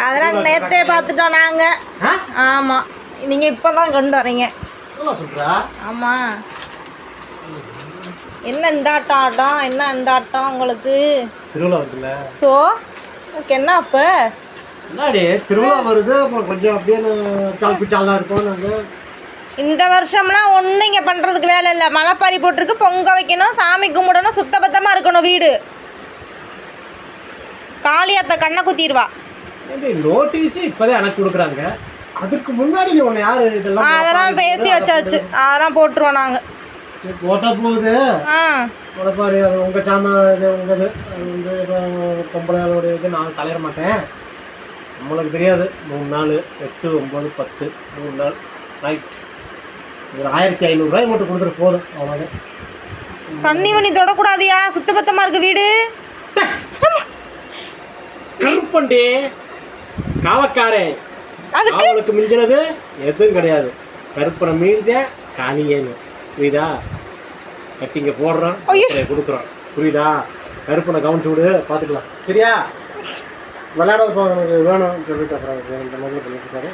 அதெல்லாம் நேத்தே பார்த்துட்டோம் நாங்க. ஆமா, நீங்க இப்பதான் கொண்டு வரீங்க. ஆமா, என்ன இந்த ஆட்டம் ஆட்டம், என்ன இந்த ஆட்டம் உங்களுக்கு திருவிழா வருதுல்ல? சோ உங்களுக்கு என்ன அப்ப என்னடி திருவிழா வருது, அப்புறம் கொஞ்சம் அப்படியே சால்பிச்சாலாம் இருப்போம் நாங்க. இந்த வருஷம்லாம் ஒன்றும் இங்கே பண்ணுறதுக்கு வேலை இல்லை. மலைப்பாரி போட்டிருக்கு, பொங்க வைக்கணும், சாமி கும்பிடணும், சுத்தபத்தமாக இருக்கணும் வீடு. காளியாத்த கண்ணை குத்திடுவா. நோட்டீஸ் இப்போதான் எனக்கு கொடுக்குறாங்க, அதுக்கு முன்னாடி நீ ஒன்று யார் இதெல்லாம் அதெல்லாம் பேசி வச்சாச்சு, அதெல்லாம் போட்டுருவோம் நாங்கள். போட்டால் போகுது. மலைப்பாரி அது உங்கள் சாமான், இது உங்கள் இது வந்து பொம்பளையோட இது நான் தலையிட மாட்டேன். நம்மளுக்கு தெரியாது. 3 நாள் 8, 9, 10 3 நாள் நைட் ஒரு 1500 ரூபாய் மட்டும் கொடுத்துட்டு போதும், அவ்வளோதான். தண்ணி வண்ணி தொடக்கூடாதியா, சுத்தபத்தமாக இருக்கு வீடு. கருப்பண்டி காவக்காரே, அவளுக்கு மிஞ்சினது எதுவும் கிடையாது. கருப்பனை மீழ்தே காலியேன்னு புரியுதா? கட்டிங்க போடுறோம், கொடுக்குறோம், புரியுதா? கருப்பனை கவனிச்சு விடு, பார்த்துக்கலாம். சரியா? விளையாடாத போக எனக்கு வேணும் சொல்லிட்டு அப்புறம் இந்த மாதிரி பண்ணிட்டு இருக்காரு.